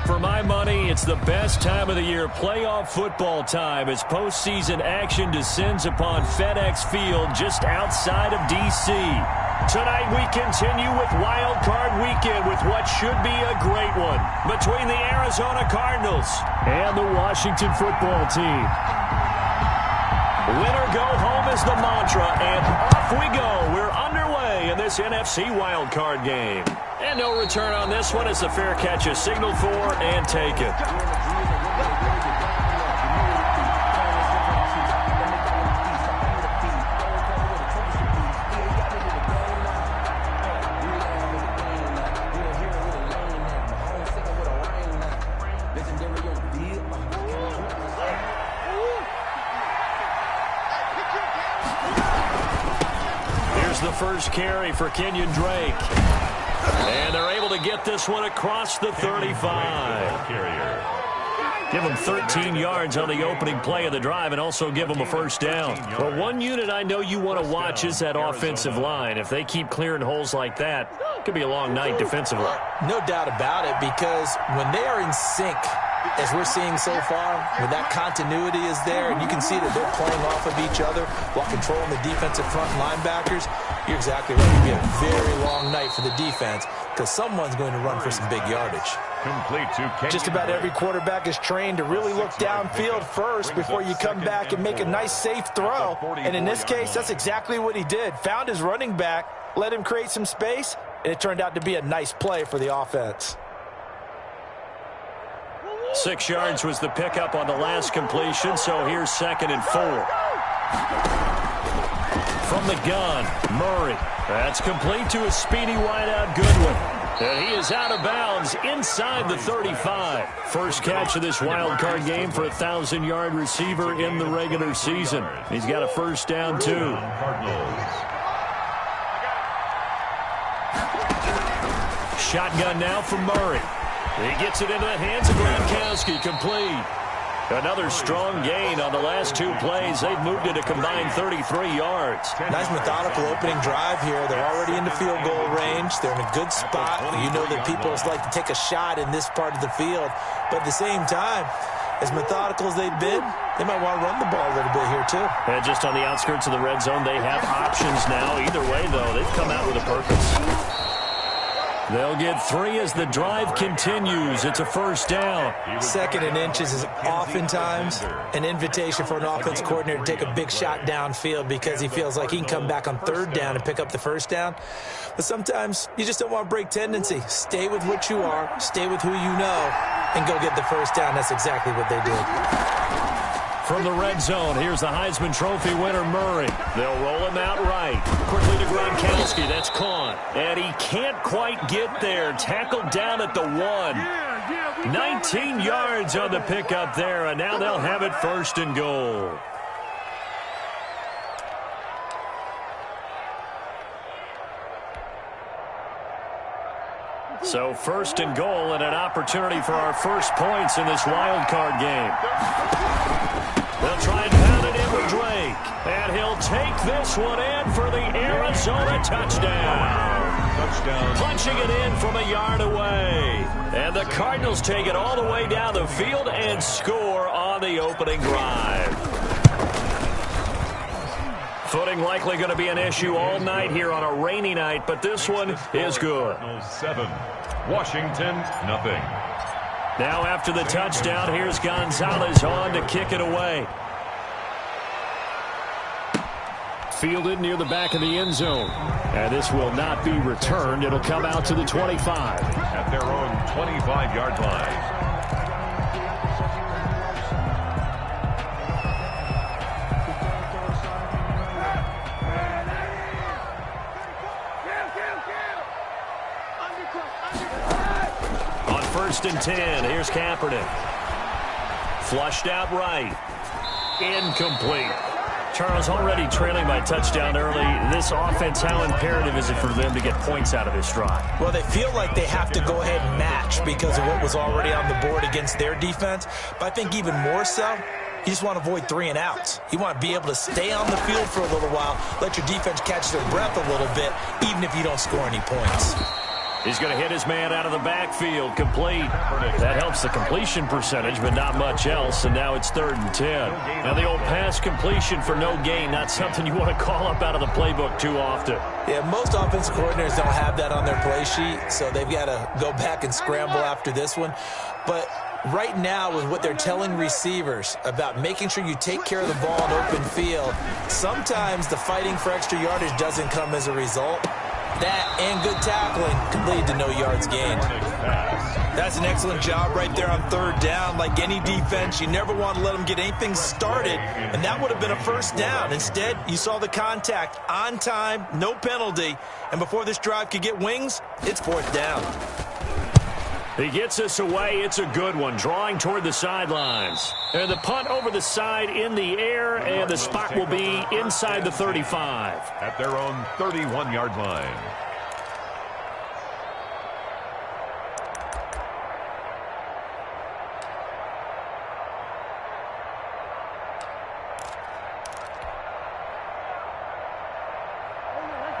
For my money, it's the best time of the year, playoff football time, as postseason action descends upon FedEx Field just outside of D.C. Tonight we continue with Wild Card Weekend with what should be a great one between the Arizona Cardinals and the Washington Football Team. Winner go home is the mantra, and off we go. We're underway in this NFC Wild Card game. And no return on this one as the fair catch is signaled for and taken. Here's the first carry for Kenyon Drake. And they're able to get this one across the 35. Give them 13 yards on the opening play of the drive and also give them a first down. Well, one unit I know you want to watch is that offensive line. If they keep clearing holes like that, it could be a long night defensively. No doubt about it, because when they are in sync, as we're seeing so far, when that continuity is there and you can see that they're playing off of each other while controlling the defensive front linebackers, you're exactly right. It'll be a very long night for the defense because someone's going to run for some big yardage. Just about every quarterback is trained to really look downfield first before you come back and make a nice, safe throw. And in this case, that's exactly what he did. Found his running back, let him create some space, and it turned out to be a nice play for the offense. 6 yards was the pickup on the last completion, so here's 2nd and 4. From the gun, Murray. That's complete to a speedy wideout Goodwin. And he is out of bounds inside the 35. First catch of this wild card game for a 1,000-yard receiver in the regular season. He's got a first down, too. Shotgun now for Murray. He gets it into the hands of Gronkowski, complete. Another strong gain on the last 2 plays. They've moved it a combined 33 yards. Nice methodical opening drive here. They're already into field goal range. They're in a good spot. You know that people like to take a shot in this part of the field. But at the same time, as methodical as they've been, they might want to run the ball a little bit here too. And just on the outskirts of the red zone, they have options now. Either way, though, they've come out with a purpose. They'll get 3 as the drive continues. It's a first down. 2nd and inches is oftentimes an invitation for an offense coordinator to take a big shot downfield because he feels like he can come back on 3rd down and pick up the first down. But sometimes you just don't want to break tendency. Stay with what you are, stay with who you know, and go get the first down. That's exactly what they did. From the red zone, here's the Heisman Trophy winner, Murray. They'll roll him out right. Quickly to Gronkowski. That's caught. And he can't quite get there. Tackled down at the 1. 19 yards on the pickup there, and now they'll have it 1st and goal. So 1st and goal and an opportunity for our first points in this wild card game. They'll try and pound it in with Drake. And he'll take this one in for the Arizona touchdown. Punching it in from a yard away. And the Cardinals take it all the way down the field and score on the opening drive. Footing likely going to be an issue all night here on a rainy night, but this one is good. 7, Washington, nothing. Now after the touchdown, here's Gonzalez on to kick it away. Fielded near the back of the end zone. And this will not be returned. It'll come out to the 25. At their own 25-yard line. On 1st and 10, here's Kaepernick. Flushed out right. Incomplete. Charles, already trailing by touchdown early. This offense, how imperative is it for them to get points out of this drive? Well, they feel like they have to go ahead and match because of what was already on the board against their defense. But I think even more so, you just want to avoid 3 and outs. You want to be able to stay on the field for a little while, let your defense catch their breath a little bit, even if you don't score any points. He's going to hit his man out of the backfield, complete. That helps the completion percentage, but not much else, and now it's 3rd and 10. Now the old pass completion for no gain, not something you want to call up out of the playbook too often. Yeah, most offensive coordinators don't have that on their play sheet, so they've got to go back and scramble after this one. But right now, with what they're telling receivers about making sure you take care of the ball in open field, sometimes the fighting for extra yardage doesn't come as a result. That and good tackling can lead to no yards gained. That's an excellent job right there on 3rd down. Like any defense, you never want to let them get anything started, and that would have been a 1st down. Instead, you saw the contact on time, no penalty, and before this drive could get wings, it's 4th down. He gets us away. It's a good one. Drawing toward the sidelines. And the punt over the side in the air, and the spot will be inside the 35. At their own 31-yard line.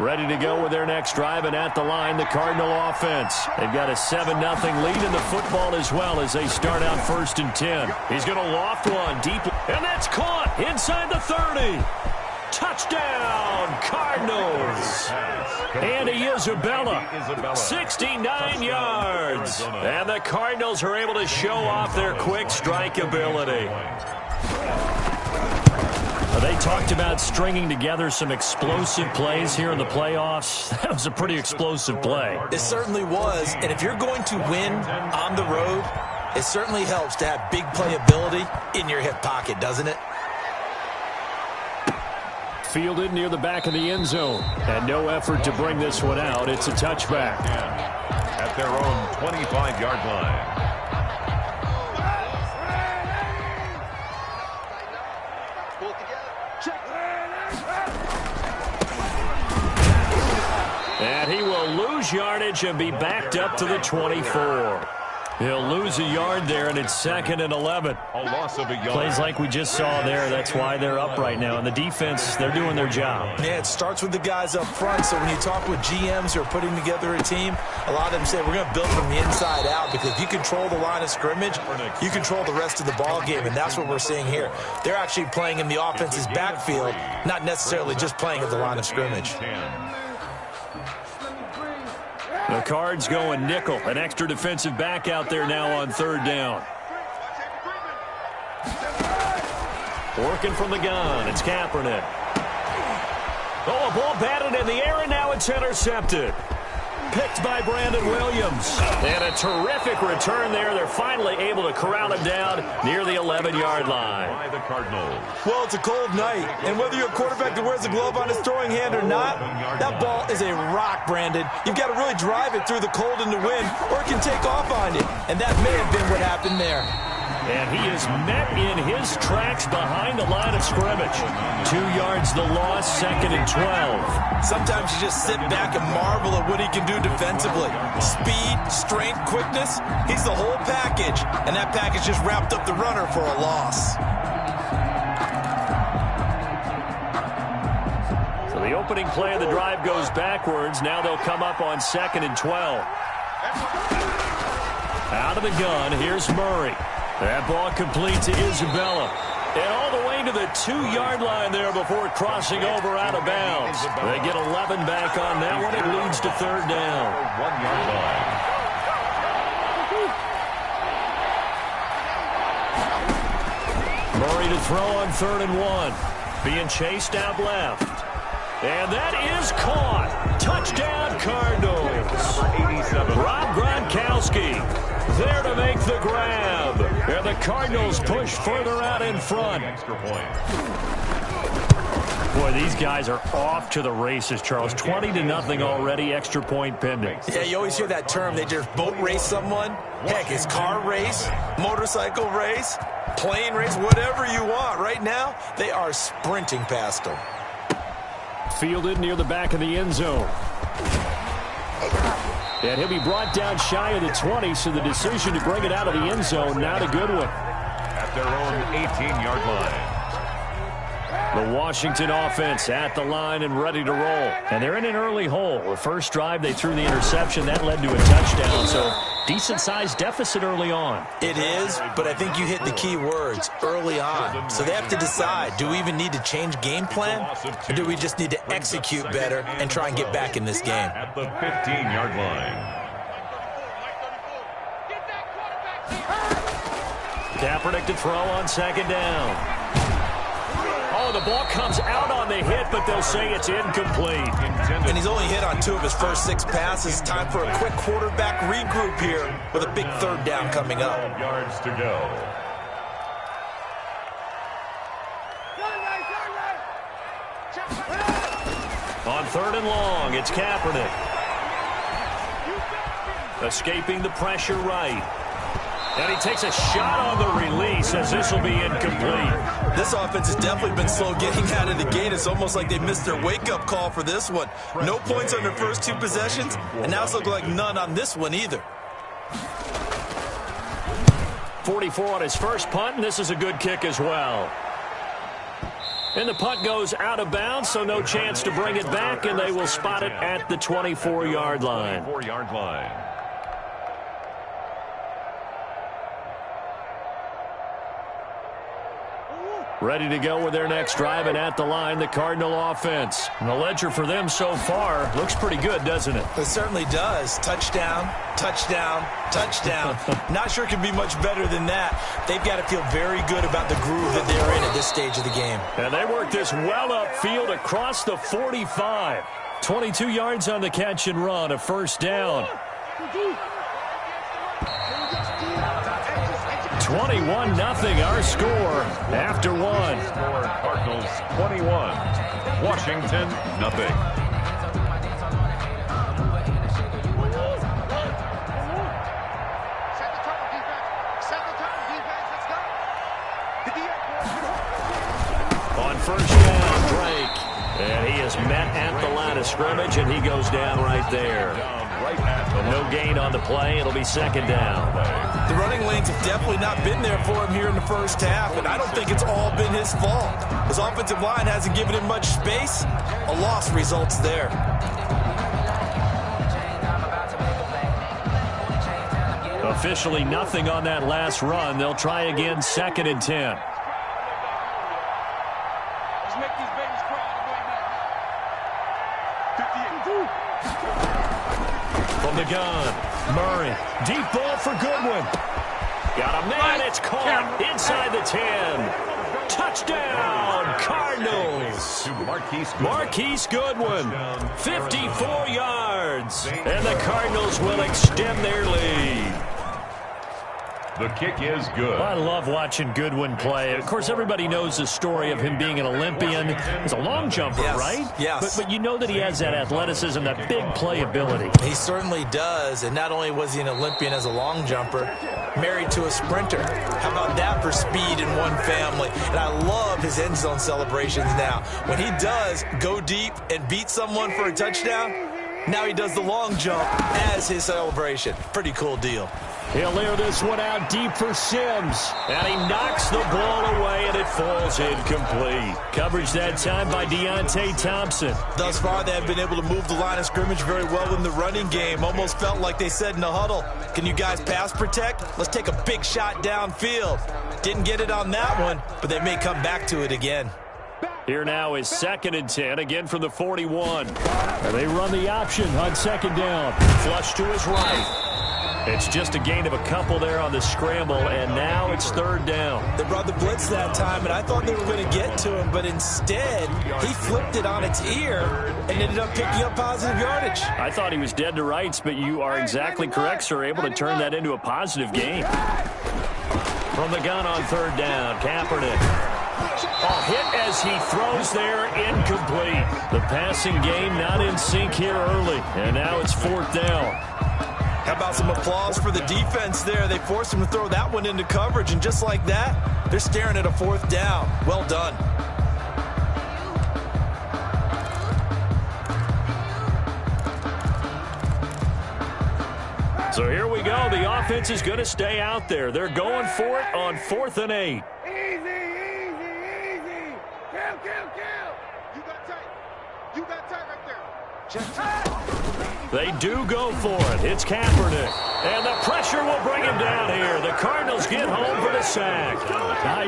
Ready to go with their next drive, and at the line, the Cardinal offense. They've got a 7-0 lead in the football as well as they start out 1st and 10. He's going to loft one deep, and that's caught inside the 30. Touchdown, Cardinals. Andy Isabella, 69 yards. And the Cardinals are able to show off their quick strike ability. They talked about stringing together some explosive plays here in the playoffs. That was a pretty explosive play. It certainly was, and if you're going to win on the road, it certainly helps to have big playability in your hip pocket, doesn't it? Fielded near the back of the end zone, and no effort to bring this one out. It's a touchback. At their own 25-yard line. And he will lose yardage and be backed up to the 24. He'll lose a yard there, and it's 2nd and 11. A loss of a yard. Plays like we just saw there. That's why they're up right now. And the defense, they're doing their job. Yeah, it starts with the guys up front. So when you talk with GMs who are putting together a team, a lot of them say we're going to build from the inside out, because if you control the line of scrimmage, you control the rest of the ball game, and that's what we're seeing here. They're actually playing in the offense's backfield, not necessarily just playing at the line of scrimmage. The Cards going nickel. An extra defensive back out there now on 3rd down. Working from the gun. It's Kaepernick. Oh, a ball batted in the air, and now it's intercepted. Picked by Brandon Williams. And a terrific return there. They're finally able to corral him down near the 11-yard line. By the Cardinals. Well, it's a cold night, and whether you're a quarterback that wears a glove on his throwing hand or not, that ball is a rock, Brandon. You've got to really drive it through the cold and the wind, or it can take off on you, and that may have been what happened there. And he is met in his tracks behind the line of scrimmage. 2 yards the loss, 2nd and 12. Sometimes you just sit back and marvel at what he can do defensively. Speed, strength, quickness, he's the whole package. And that package just wrapped up the runner for a loss. So the opening play of the drive goes backwards. Now they'll come up on 2nd and 12. Out of the gun, here's Murray. That ball complete to Isabella. And all the way to the 2-yard line there before crossing over out of bounds. They get 11 back on that one. It leads to 3rd down. 1-yard line. Murray to throw on 3rd and 1. Being chased out left. And that is caught. Touchdown, Cardinals. Number 87. Rob Gronkowski there to make the grab. And the Cardinals push further out in front. Extra point. Boy, these guys are off to the races, Charles. 20-0 already, extra point pending. Yeah, you always hear that term. They just boat race someone. Heck, it's car race, motorcycle race, plane race, whatever you want. Right now, they are sprinting past them. Fielded near the back of the end zone. And he'll be brought down shy of the 20, so the decision to bring it out of the end zone, not a good one. At their own 18-yard line. The Washington offense at the line and ready to roll. And they're in an early hole. The first drive, they threw the interception. That led to a touchdown. So decent-sized deficit early on. It is, but I think you hit the key words, early on. So they have to decide, do we even need to change game plan? Or do we just need to execute better and try and get back in this game? At the 15-yard line. Kaepernick to throw on second down. Oh, the ball comes out on the hit, but they'll say it's incomplete. And he's only hit on 2 of his first 6 passes. Time for a quick quarterback regroup here with a big third down coming up. 12 yards to go. On third and long, it's Kaepernick. Escaping the pressure right. And he takes a shot on the release as this will be incomplete. This offense has definitely been slow getting out of the gate. It's almost like they missed their wake-up call for this one. No points on their first 2 possessions, and now it's looking like none on this one either. 44 on his first punt, and this is a good kick as well. And the punt goes out of bounds, so no chance to bring it back, and they will spot it at the 24-yard line. 24-yard line. Ready to go with their next drive, and at the line, the Cardinal offense. And the ledger for them so far looks pretty good, doesn't it? It certainly does. Touchdown, touchdown, touchdown. Not sure it can be much better than that. They've got to feel very good about the groove that they're in at this stage of the game. And they work this well upfield across the 45. 22 yards on the catch and run, a first down. 21-0 our score after 1. Cardinals 21, Washington nothing. On first down, Drake. And he is met at the line of scrimmage, and he goes down right there. No gain on the play. It'll be second down. The running lanes have definitely not been there for him here in the first half, and I don't think it's all been his fault. His offensive line hasn't given him much space. A loss results there. Officially nothing on that last run. They'll try again, second and 10. From the gun, Murray. Deep ball for Goodwin. Got a man. It's caught inside the 10. Touchdown, Cardinals. Marquise Goodwin, 54 yards. And the Cardinals will extend their lead. The kick is good. I love watching Goodwin play. Of course, everybody knows the story of him being an Olympian. He's a long jumper, yes, right? Yes. But you know that he has that athleticism, that big playability. He certainly does. And not only was he an Olympian as a long jumper, married to a sprinter. How about that for speed in one family? And I love his end zone celebrations now. When he does go deep and beat someone for a touchdown, now he does the long jump as his celebration. Pretty cool deal. He'll air this one out deep for Sims. And he knocks the ball away, and it falls incomplete. Coverage that time by Deontay Thompson. Thus far, they have been able to move the line of scrimmage very well in the running game. Almost felt like they said in the huddle, can you guys pass protect? Let's take a big shot downfield. Didn't get it on that one, but they may come back to it again. Here now is second and 10, again from the 41. And they run the option on second down. Flush to his right. It's just a gain of a couple there on the scramble, and now it's third down. They brought the blitz that time, and I thought they were going to get to him, but instead, he flipped it on its ear and ended up picking up positive yardage. I thought he was dead to rights, but you are exactly correct, sir. Able to turn that into a positive gain. From the gun on third down, Kaepernick. A hit as he throws there, incomplete. The passing game not in sync here early, and now it's fourth down. How about some applause for the defense there? They forced him to throw that one into coverage, and just like that, they're staring at a fourth down. Well done. So here we go. The offense is going to stay out there. They're going for it on 4th and 8. They do go for it. It's Kaepernick. And the pressure will bring him down here. The Cardinals get home for the sack.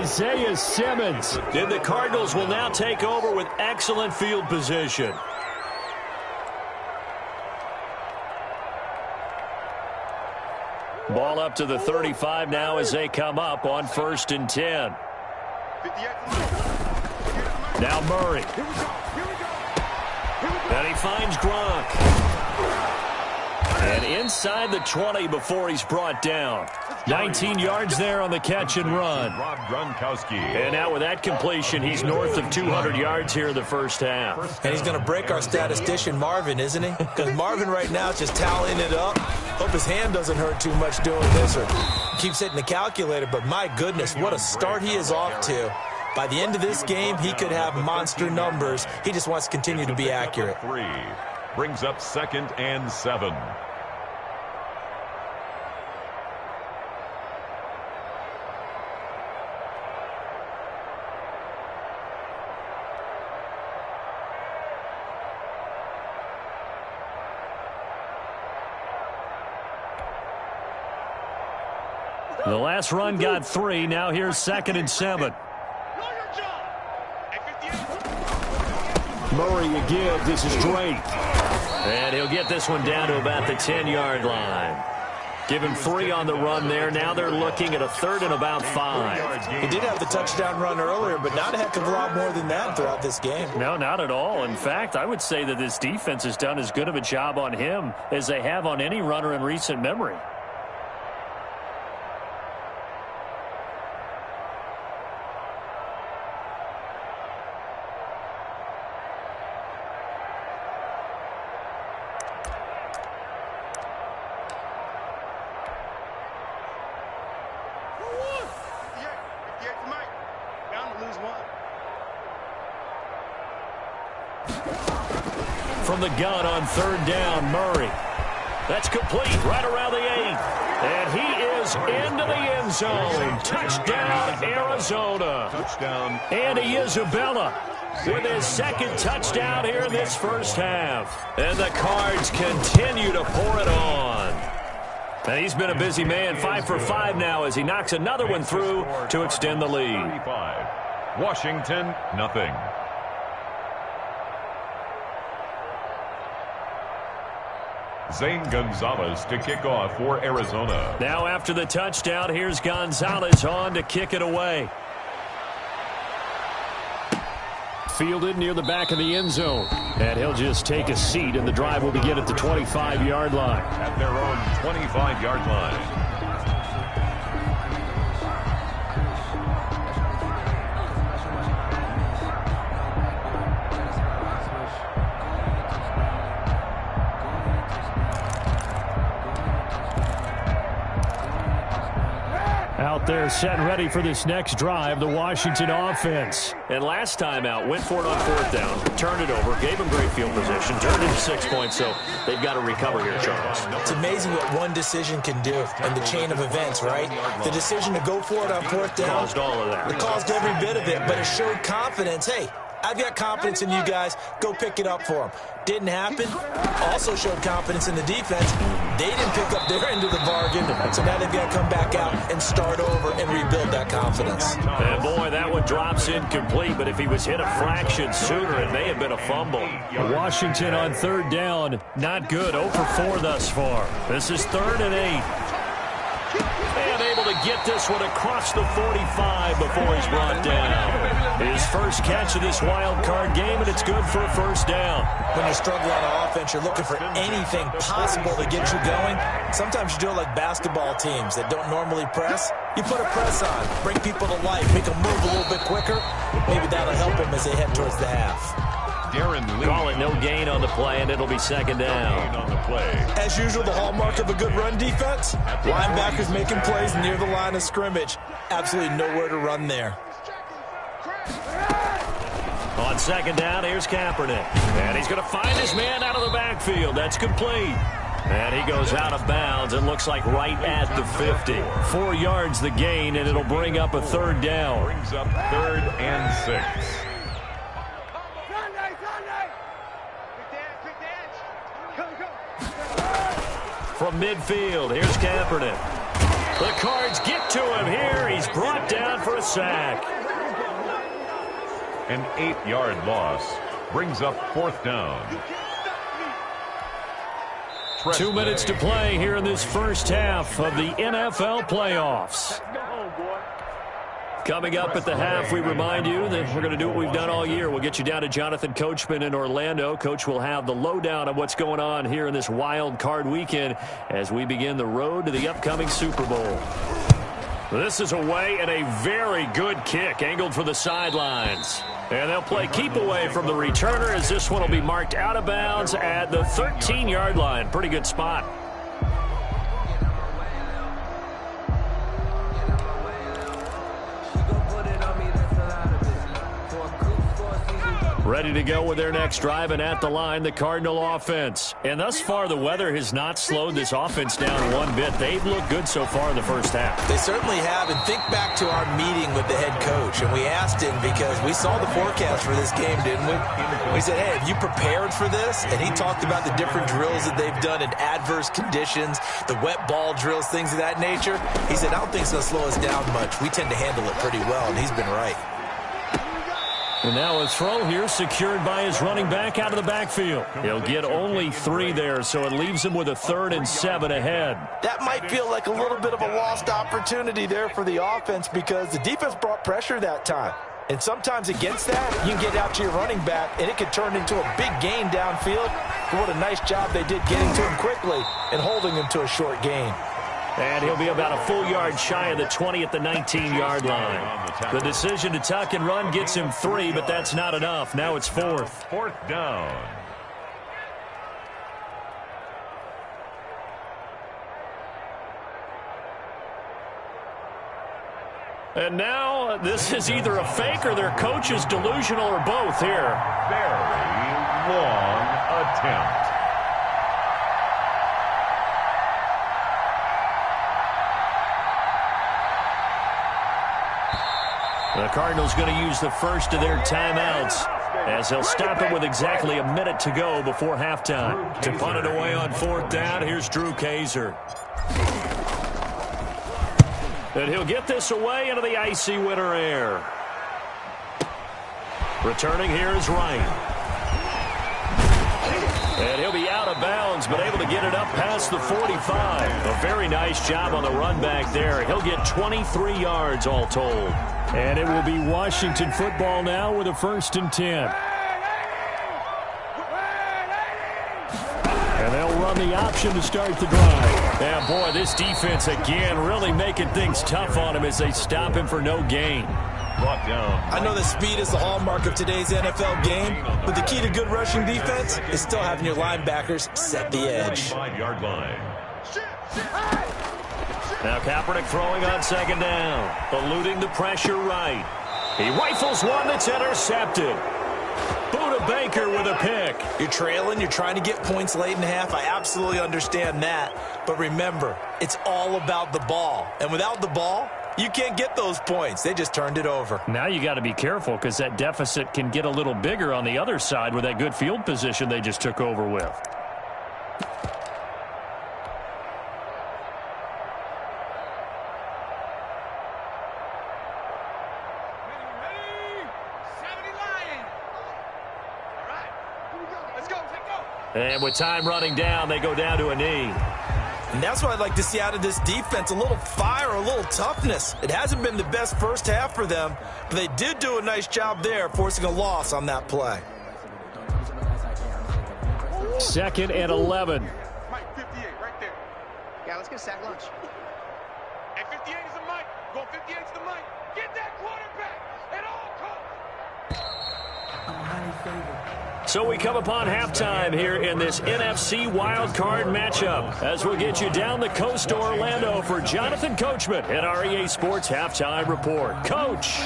Isaiah Simmons. And the Cardinals will now take over with excellent field position. Ball up to the 35 now as they come up on 1st and 10. Now Murray. And he finds Gronk. And inside the 20 before he's brought down. 19 yards there on the catch and run. And now with that completion, he's north of 200 yards here in the first half. And he's going to break our statistician Marvin, isn't he? Because Marvin right now is just tallying it up. Hope his hand doesn't hurt too much doing this or keeps hitting the calculator. But my goodness, what a start he is off to. By the end of this game, he could have monster numbers. He just wants to continue to be accurate. 3 brings up 2nd and 7. The last run got 3. Now here's 2nd and 7. Murray again. This is Drake. And he'll get this one down to about the 10-yard line. Give him 3 on the run there. Now they're looking at a 3rd and about 5. He did have the touchdown run earlier, but not a heck of a lot more than that throughout this game. No, not at all. In fact, I would say that this defense has done as good of a job on him as they have on any runner in recent memory. From the gun on 3rd down, Murray. That's complete right around the 8. And he is into the end zone. Touchdown, Arizona. Touchdown. Andy Isabella with his 2nd touchdown here in this first half. And the Cards continue to pour it on. And he's been a busy man, 5 for 5 now as he knocks another one through to extend the lead. 35. Washington, nothing. Zane Gonzalez to kick off for Arizona. Now after the touchdown, here's Gonzalez on to kick it away. Fielded near the back of the end zone. And he'll just take a seat, and the drive will begin at the 25-yard line. At their own 25-yard line. Out there set and ready for this next drive, the Washington offense. And last time out, went for it on 4th down, turned it over, gave them great field position, turned into 6 points, so they've got to recover here, Charles. It's amazing what one decision can do in the chain of events, right? The decision to go for it on 4th down. Caused all of that. It caused every bit of it, but it showed confidence. Hey, I've got confidence in you guys. Go pick it up for them. Didn't happen. Also showed confidence in the defense. They didn't pick up their end of the bargain, so now they've got to come back out and start over and rebuild that confidence. And boy, that one drops incomplete, but if he was hit a fraction sooner, it may have been a fumble. Washington on 3rd down, not good. 0 for 4 thus far. This is 3rd and 8. And able to get this one across the 45 before he's brought down. His first catch of this wild card game, and it's good for a 1st down. When you're struggling on offense, you're looking for anything possible to get you going. Sometimes you do it like basketball teams that don't normally press. You put a press on, bring people to life, make them move a little bit quicker. Maybe that'll help them as they head towards the half. Darren Lee. Call it no gain on the play, and it'll be 2nd down. On the play. As usual, the hallmark of a good run defense, linebackers making plays near the line of scrimmage. Absolutely nowhere to run there. On 2nd down, here's Kaepernick. And he's going to find his man out of the backfield. That's complete. And he goes out of bounds and looks like right at the 50. 4 yards the gain, and it'll bring up a 3rd down. Brings up 3rd and 6. from midfield. Here's Kaepernick. The Cards get to him here. He's brought down for a sack. An 8-yard loss brings up 4th down. 2 minutes to play here in this first half of the NFL playoffs. Coming up at the half, we remind you that we're going to do what we've done all year. We'll get you down to Jonathan Coachman in Orlando. Coach will have the lowdown of what's going on here in this wild card weekend as we begin the road to the upcoming Super Bowl. This is away and a very good kick angled for the sidelines. And they'll play keep away from the returner as this one will be marked out of bounds at the 13-yard line. Pretty good spot. Ready to go with their next drive, and at the line, the Cardinal offense. And thus far, the weather has not slowed this offense down one bit. They've looked good so far in the first half. They certainly have, and think back to our meeting with the head coach, and we asked him because we saw the forecast for this game, didn't we? We said, hey, have you prepared for this? And he talked about the different drills that they've done in adverse conditions, the wet ball drills, things of that nature. He said, I don't think it's going to slow us down much. We tend to handle it pretty well, and he's been right. And now a throw here secured by his running back out of the backfield. He'll get only 3 there, so it leaves him with a 3rd and 7 ahead. That might feel like a little bit of a lost opportunity there for the offense because the defense brought pressure that time. And sometimes against that, you can get out to your running back, and it can turn into a big gain downfield. But what a nice job they did getting to him quickly and holding him to a short gain. And he'll be about a full yard shy of the 20 at the 19-yard line. The decision to tuck and run gets him 3, but that's not enough. Now it's 4th. 4th down. And now this is either a fake or their coach is delusional or both here. Very long attempt. The Cardinals going to use the first of their timeouts as they'll stop it with exactly a minute to go before halftime. To punt it away on 4th down, here's Drew Kaiser. And he'll get this away into the icy winter air. Returning here is Wright. And he'll be out of bounds, but able to get it up past the 45. A very nice job on the run back there. He'll get 23 yards all told. And it will be Washington football now with a 1st and 10. And they'll run the option to start the drive. And boy, this defense again really making things tough on him as they stop him for no gain. Brought down. I know that speed is the hallmark of today's NFL game, but the key to good rushing defense is still having your linebackers set the edge. 5-yard line. Now Kaepernick throwing on 2nd down, eluding the pressure right. He rifles one that's intercepted. Buda Baker with a pick. You're trailing, you're trying to get points late in the half. I absolutely understand that. But remember, it's all about the ball. And without the ball, you can't get those points. They just turned it over. Now you got to be careful because that deficit can get a little bigger on the other side with that good field position they just took over with. And with time running down, they go down to a knee. And that's what I'd like to see out of this defense, a little fire, a little toughness. It hasn't been the best first half for them, but they did do a nice job there, forcing a loss on that play. 2nd and 11. Mike, 58, right there. Yeah, let's get a sack lunch. And 58 is the mic. Go 58 is the mic. Get that quarterback at all costs. I'm highly favored. So we come upon halftime here in this NFC wildcard matchup as we'll get you down the coast to Orlando for Jonathan Coachman at our EA Sports Halftime Report. Coach.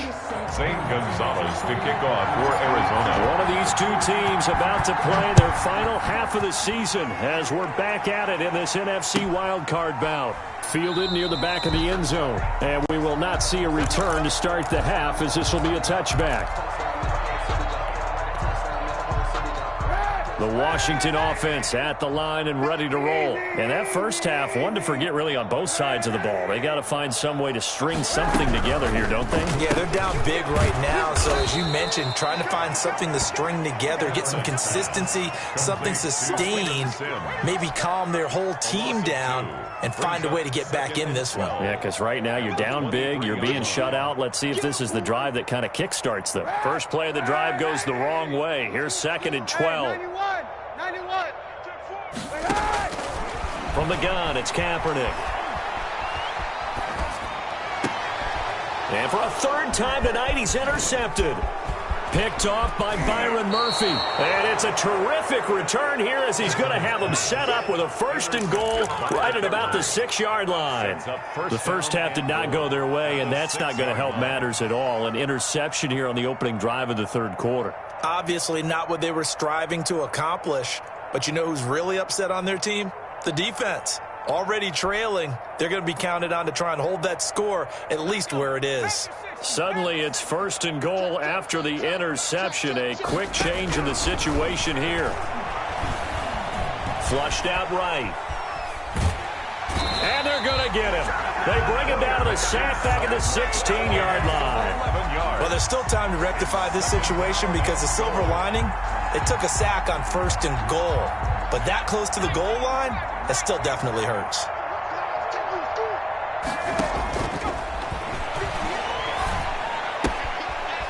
Zane Gonzalez to kick off for Arizona. One of these two teams about to play their final half of the season as we're back at it in this NFC wildcard bout. Fielded near the back of the end zone. And we will not see a return to start the half as this will be a touchback. The Washington offense at the line and ready to roll. And that first half, one to forget really on both sides of the ball. They got to find some way to string something together here, don't they? Yeah, they're down big right now. So as you mentioned, trying to find something to string together, get some consistency, something sustained, maybe calm their whole team down and find a way to get back in this one. Yeah, because right now you're down big, you're being shut out. Let's see if this is the drive that kind of kickstarts them. First play of the drive goes the wrong way. Here's 2nd and 12. 91. From the gun, it's Kaepernick. And for a third time tonight, he's intercepted. Picked off by Byron Murphy. And it's a terrific return here as he's going to have him set up with a 1st and goal right at about the 6-yard line. The first half did not go their way, and that's not going to help matters at all. An interception here on the opening drive of the third quarter. Obviously not what they were striving to accomplish. But you know who's really upset on their team? The defense. Already trailing, they're going to be counted on to try and hold that score at least where it is. Suddenly it's 1st and goal after the interception. A quick change in the situation here. Flushed out right. And they're going to get him. They bring him down to the sack back at the 16-yard line. Well, there's still time to rectify this situation because the silver lining, they took a sack on 1st and goal. But that close to the goal line, that still definitely hurts.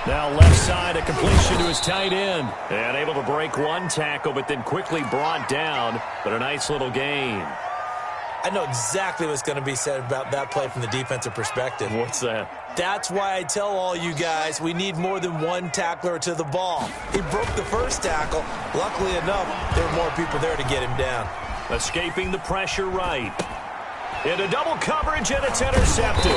Now left side, a completion to his tight end. And able to break one tackle, but then quickly brought down. But a nice little gain. I know exactly what's going to be said about that play from the defensive perspective. What's that? That's why I tell all you guys we need more than one tackler to the ball. He broke the first tackle. Luckily enough, there were more people there to get him down. Escaping the pressure right. Into double coverage, and it's intercepted.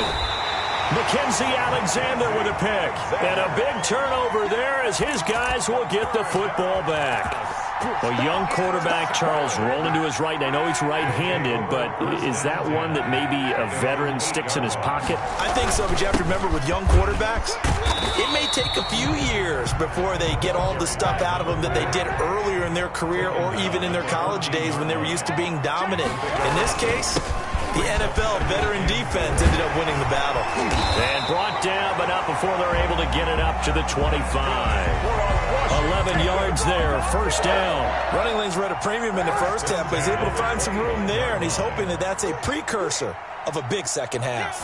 Mackenzie Alexander with a pick. And a big turnover there as his guys will get the football back. A young quarterback, Charles, rolling to his right. And I know he's right-handed, but is that one that maybe a veteran sticks in his pocket? I think so, but you have to remember with young quarterbacks, it may take a few years before they get all the stuff out of them that they did earlier in their career or even in their college days when they were used to being dominant. In this case, the NFL veteran defense ended up winning the battle. And brought down, but not before they're able to get it up to the 25. 11 yards there, 1st down. Running lanes were at a premium in the first half, but he's able to find some room there, and he's hoping that that's a precursor of a big second half.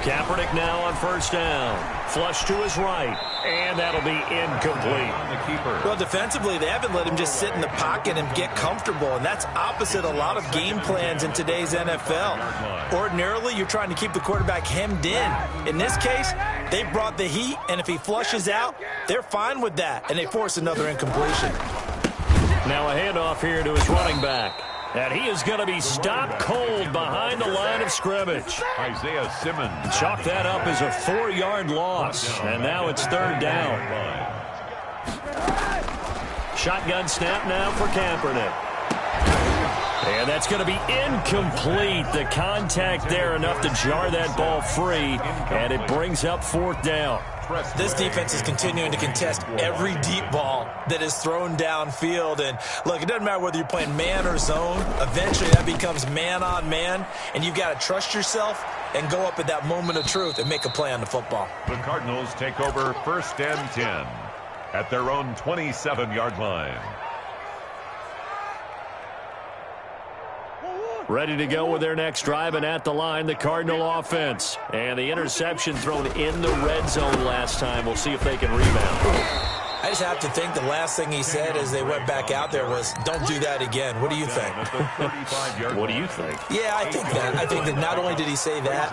Kaepernick now on 1st down. Flush to his right, and that'll be incomplete. Well, defensively, they haven't let him just sit in the pocket and get comfortable, and that's opposite a lot of game plans in today's NFL. Ordinarily, you're trying to keep the quarterback hemmed in. In this case, they brought the heat, and if he flushes out, they're fine with that, and they force another incompletion. Now a handoff here to his running back. And he is going to be stopped cold behind the line of scrimmage. Isaiah Simmons. Chalk that up as a 4-yard loss. And now it's 3rd down. Shotgun snap now for Kaepernick. And that's going to be incomplete. The contact there enough to jar that ball free. And it brings up 4th down. This defense is continuing to contest every deep ball that is thrown downfield. And, look, it doesn't matter whether you're playing man or zone. Eventually, that becomes man-on-man, and you've got to trust yourself and go up at that moment of truth and make a play on the football. The Cardinals take over 1st and 10 at their own 27-yard line. Ready to go with their next drive, and at the line, the Cardinal offense. And the interception thrown in the red zone last time. We'll see if they can rebound. I just have to think the last thing he said as they went back out there was, don't do that again. What do you think? What do you think? Yeah, I think that. I think that not only did he say that,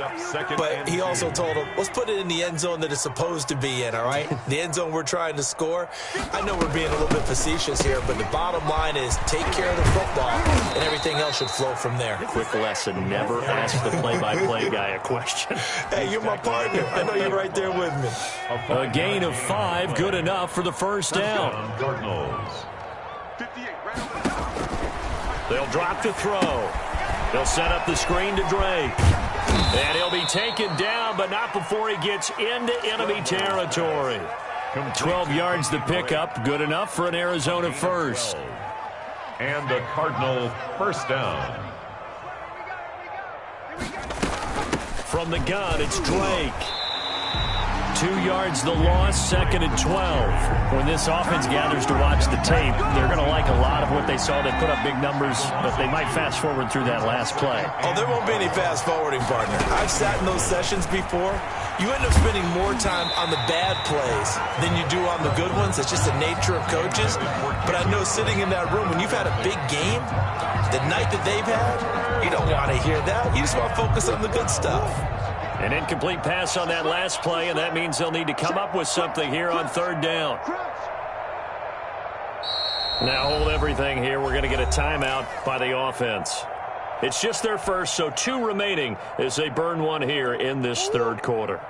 but he also told him, let's put it in the end zone that it's supposed to be in, all right? The end zone we're trying to score. I know we're being a little bit facetious here, but the bottom line is take care of the football, and everything else should flow from there. Quick lesson, never ask the play-by-play guy a question. Hey, you're my partner. I know you're right there with me. A gain of 5, good enough for the 1st down. Cardinals. They'll drop to throw. They'll set up the screen to Drake. And he'll be taken down, but not before he gets into enemy territory. 12 yards to pick up. Good enough for an Arizona first. And the Cardinal first down. From the gun, it's Drake. 2 yards the loss, 2nd and 12. When this offense gathers to watch the tape, they're going to like a lot of what they saw. They put up big numbers, but they might fast forward through that last play. Oh, there won't be any fast forwarding, partner. I've sat in those sessions before. You end up spending more time on the bad plays than you do on the good ones. It's just the nature of coaches. But I know sitting in that room, when you've had a big game, the night that they've had, you don't want to hear that. You just want to focus on the good stuff. An incomplete pass on that last play, and that means they'll need to come up with something here on 3rd down. Now hold everything here. We're going to get a timeout by the offense. It's just their first, so 2 remaining as they burn one here in this 3rd quarter.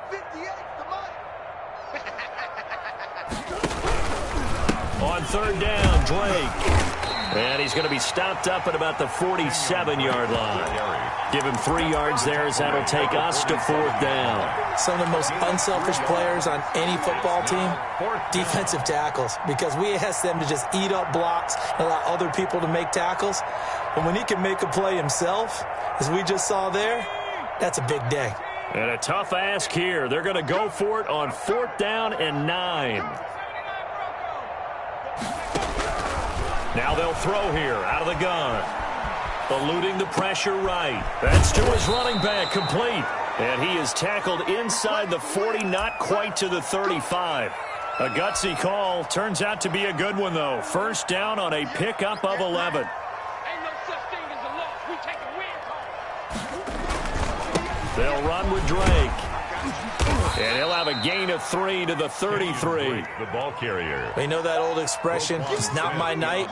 On 3rd down, Drake. And he's going to be stopped up at about the 47-yard line. Give him 3 yards there as that'll take us to 4th down. Some of the most unselfish players on any football team, defensive tackles, because we ask them to just eat up blocks and allow other people to make tackles. But when he can make a play himself, as we just saw there, that's a big day. And a tough ask here. They're going to go for it on 4th down and 9. Now they'll throw here out of the gun. Eluding the pressure right. That's to his running back, complete. And he is tackled inside the 40, not quite to the 35. A gutsy call. Turns out to be a good one, though. First down on a pickup of 11. Ain't no such thing as a loss. We take a win. They'll run with Drake. And he'll have a gain of 3 to the 33. The ball carrier. You know that old expression, it's not my night?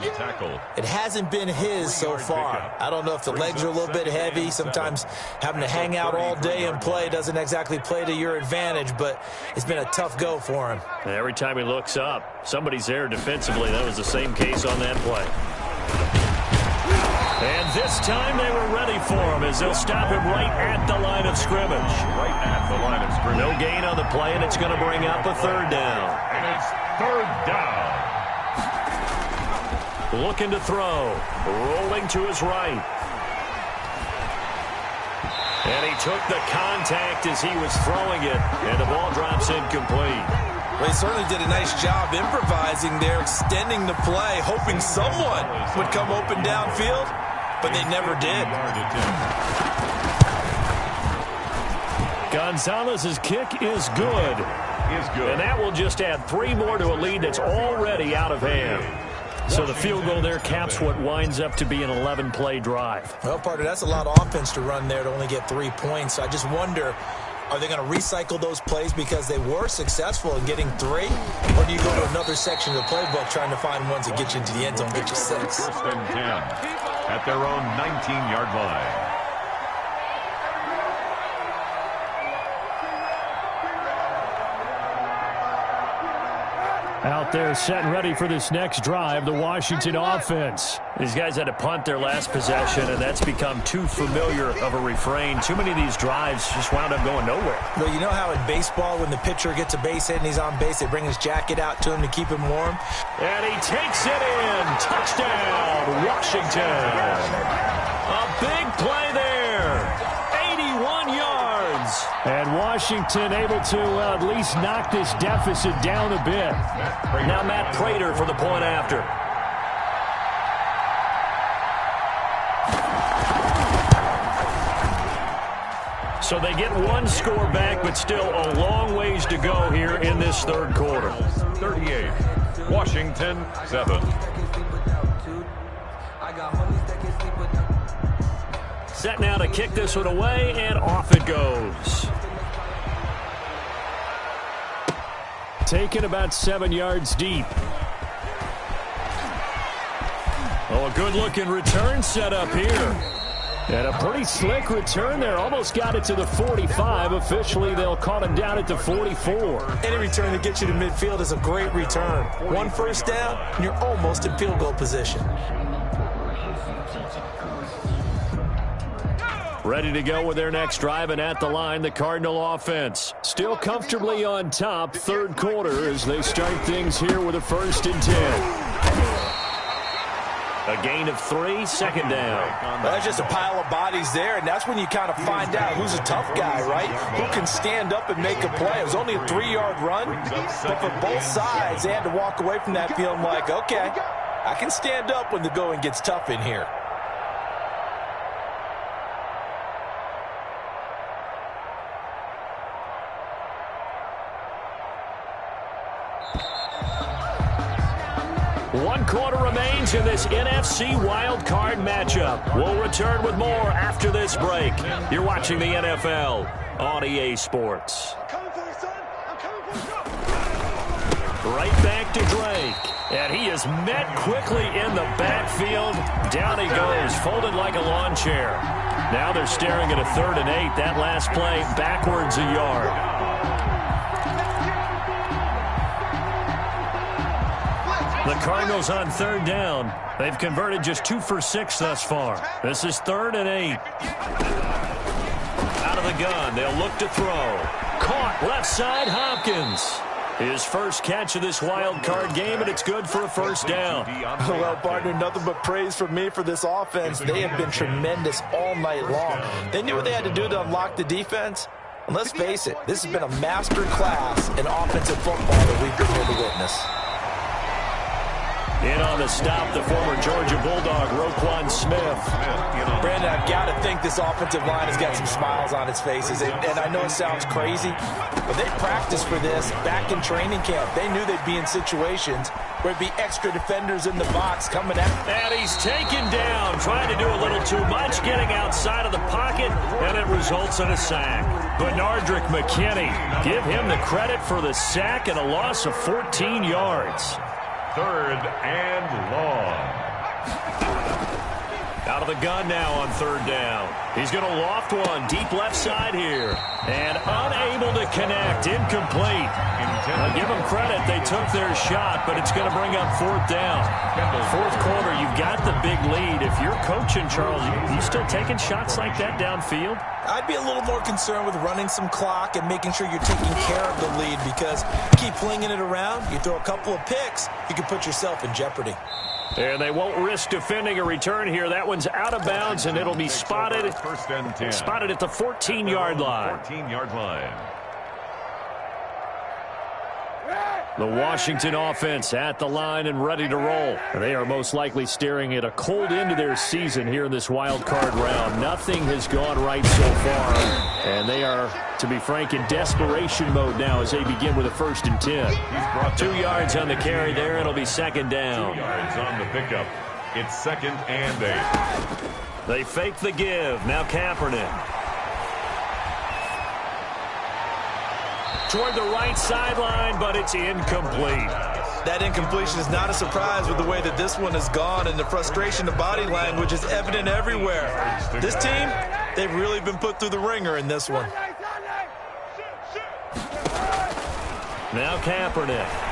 It hasn't been his so far. I don't know if the legs are a little bit heavy. Sometimes having to hang out all day and play doesn't exactly play to your advantage, but it's been a tough go for him. And every time he looks up, somebody's there defensively. That was the same case on that play. And this time they were ready for him as they'll stop him right at the line of scrimmage. Right at the line of scrimmage. No gain on the play, and it's going to bring up a 3rd down. And it's 3rd down. Looking to throw. Rolling to his right. And he took the contact as he was throwing it, and the ball drops incomplete. Well, he certainly did a nice job improvising there, extending the play, hoping someone would come open downfield, but they never did. Gonzalez's kick is good. And that will just add 3 more to a lead that's already out of hand. So the field goal there caps what winds up to be an 11-play drive. Well, partner, that's a lot of offense to run there to only get 3 points. So I just wonder, are they going to recycle those plays because they were successful in getting 3? Or do you go to another section of the playbook trying to find ones that get you into the end zone, get you 6? 1st and 10 at their own 19-yard line. Out there set and ready for this next drive, the Washington offense. These guys had to punt their last possession, and that's become too familiar of a refrain. Too many of these drives just wound up going nowhere. Well, you know how in baseball, when the pitcher gets a base hit and he's on base, they bring his jacket out to him to keep him warm? And he takes it in. Touchdown, Washington. A big play there. 81 yards. And Washington able to at least knock this deficit down a bit. Now Matt Prater for the point after. So they get 1 score back, but still a long ways to go here in this 3rd quarter. 38, Washington 7. Set now to kick this one away, and off it goes. Taken about 7 yards deep. Oh, a good-looking return set up here. And a pretty slick return there. Almost got it to the 45. Officially, they'll call him down at the 44. Any return that gets you to midfield is a great return. 1 first down, and you're almost in field goal position. Ready to go with their next drive, and at the line, the Cardinal offense. Still comfortably on top, third quarter, as they start things here with a 1st and 10. A gain of 3, second down. Well, that's just a pile of bodies there, and that's when you kind of find out who's a tough guy, right? Who can stand up and make a play. It was only a 3-yard run, but for both sides, they had to walk away from that feeling like, okay, I can stand up when the going gets tough in here. One quarter remains in this NFC wildcard matchup. We'll return with more after this break. You're watching the NFL on EA Sports. Right back to Drake. And he is met quickly in the backfield. Down he goes, folded like a lawn chair. Now they're staring at a 3rd and 8. That last play backwards a yard. The Cardinals on 3rd down. They've converted just 2 for 6 thus far. This is 3rd and 8. Out of the gun, they'll look to throw. Caught left side, Hopkins. His first catch of this wild card game, and it's good for a 1st down. Well, partner, nothing but praise from me for this offense. They have been tremendous all night long. They knew what they had to do to unlock the defense. And let's face it, this has been a master class in offensive football that we've been here to witness. In on the stop, the former Georgia Bulldog, Roquan Smith. Brandon, I've got to think this offensive line has got some smiles on its faces. And I know it sounds crazy, but they practiced for this back in training camp. They knew they'd be in situations where it'd be extra defenders in the box coming out. And he's taken down, trying to do a little too much, getting outside of the pocket, and it results in a sack. Benardrick McKinney, give him the credit for the sack and a loss of 14 yards. 3rd and long. Out of the gun now on 3rd down. He's going to loft one deep left side here. And unable to connect. Incomplete. I'll give them credit. They took their shot, but it's going to bring up 4th down. 4th quarter, you've got the big lead. If you're coaching, Charles, you still taking shots like that downfield? I'd be a little more concerned with running some clock and making sure you're taking care of the lead, because keep flinging it around, you throw a couple of picks, you can put yourself in jeopardy. And they won't risk defending a return here. That one's out of bounds, and it'll be spotted. 1st and 10. Spotted at the 14-yard line. 14-yard line. The Washington offense at the line and ready to roll. They are most likely staring at a cold end to their season here in this wild card round. Nothing has gone right so far, and they are, to be frank, in desperation mode now as they begin with a 1st and 10. 2 yards on the carry there. It'll be 2nd down. 2 yards on the pickup. It's 2nd and 8. They fake the give. Now Kaepernick. Toward the right sideline, but it's incomplete. That incompletion is not a surprise with the way that this one has gone, and the frustration of body language is evident everywhere. This team, they've really been put through the ringer in this one. Now Kaepernick.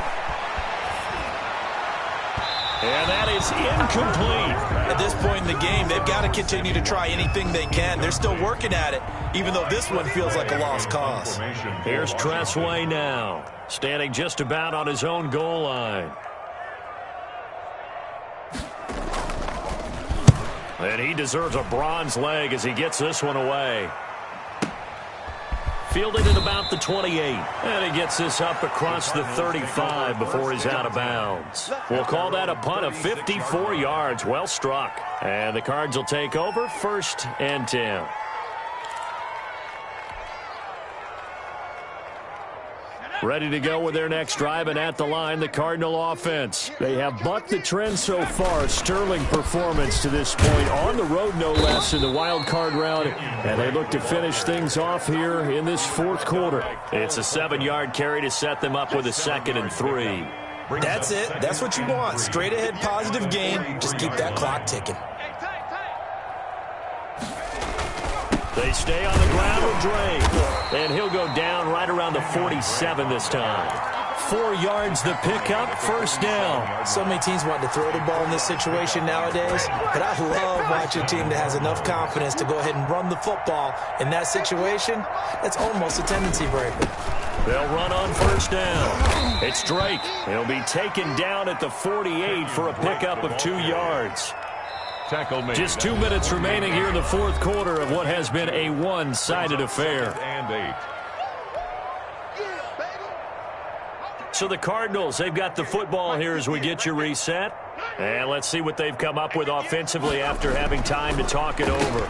And that is incomplete. At this point in the game, they've got to continue to try anything they can. They're still working at it, even though this one feels like a lost cause. Here's Tressway now, standing just about on his own goal line. And he deserves a bronze leg as he gets this one away. Fielded at about the 28. And he gets this up across the 35 before he's out of bounds. We'll call that a punt of 54 yards. Well struck. And the Cards will take over, 1st and 10. Ready to go with their next drive, and at the line, the Cardinal offense. They have bucked the trend so far. Sterling performance to this point. On the road, no less, in the wild card round. And they look to finish things off here in this 4th quarter. It's a 7-yard carry to set them up with a 2nd and 3. That's it. That's what you want. Straight ahead positive game. Just keep that clock ticking. They stay on the ground with Drake. And he'll go down right around the 47 this time. 4 yards the pickup, first down. So many teams want to throw the ball in this situation nowadays, but I love watching a team that has enough confidence to go ahead and run the football in that situation. That's almost a tendency breaker. They'll run on first down. It's Drake. He'll be taken down at the 48 for a pickup of 2 yards. Tackle made. Just 2 minutes remaining here in the fourth quarter of what has been a one-sided affair. And 8. So the Cardinals, they've got the football here as we get you reset. And let's see what they've come up with offensively after having time to talk it over.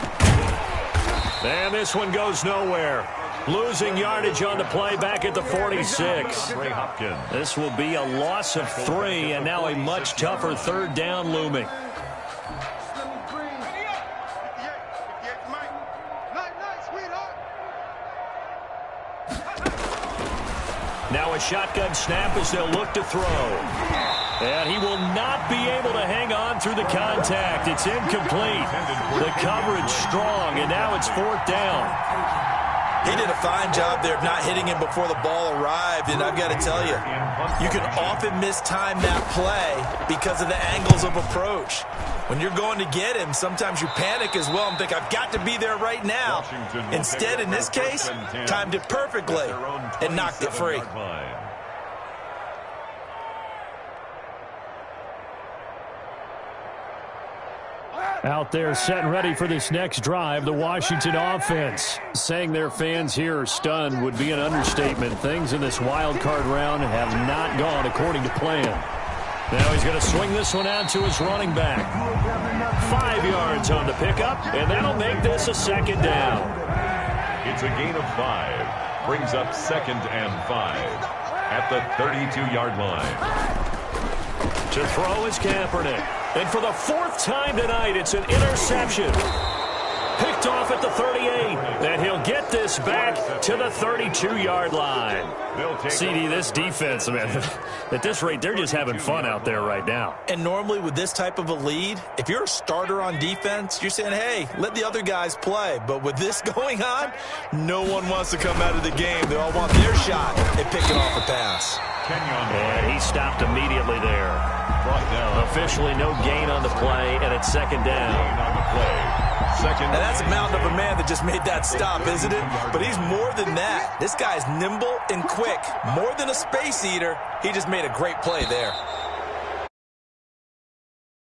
And this one goes nowhere. Losing yardage on the play back at the 46. This will be a loss of 3, and now a much tougher third down looming. Now a shotgun snap as they'll look to throw. And he will not be able to hang on through the contact. It's incomplete. The coverage strong, and now it's fourth down. He did a fine job there of not hitting him before the ball arrived, and I've got to tell you, you can often mistime that play because of the angles of approach. When you're going to get him, sometimes you panic as well and think, I've got to be there right now. Instead, in this case, timed it perfectly and knocked it free. Out there set and ready for this next drive, the Washington offense. Saying their fans here are stunned would be an understatement. Things in this wild card round have not gone according to plan. Now he's going to swing this one out to his running back. 5 yards on the pickup, and that'll make this a second down. It's a gain of 5. Brings up 2nd and 5 at the 32-yard line. To throw is Kaepernick. And for the 4th time tonight, it's an interception. Picked off at the 38. And he'll get this back to the 32-yard line. CD, this defense, man, at this rate, they're just having fun out there right now. And normally with this type of a lead, if you're a starter on defense, you're saying, hey, let the other guys play. But with this going on, no one wants to come out of the game. They all want their shot at picking off a pass. And he stopped immediately there. Officially no gain on the play, and it's second down. Now that's a mountain of a man that just made that stop, isn't it? But he's more than that. This guy's nimble and quick. More than a space eater. He just made a great play there.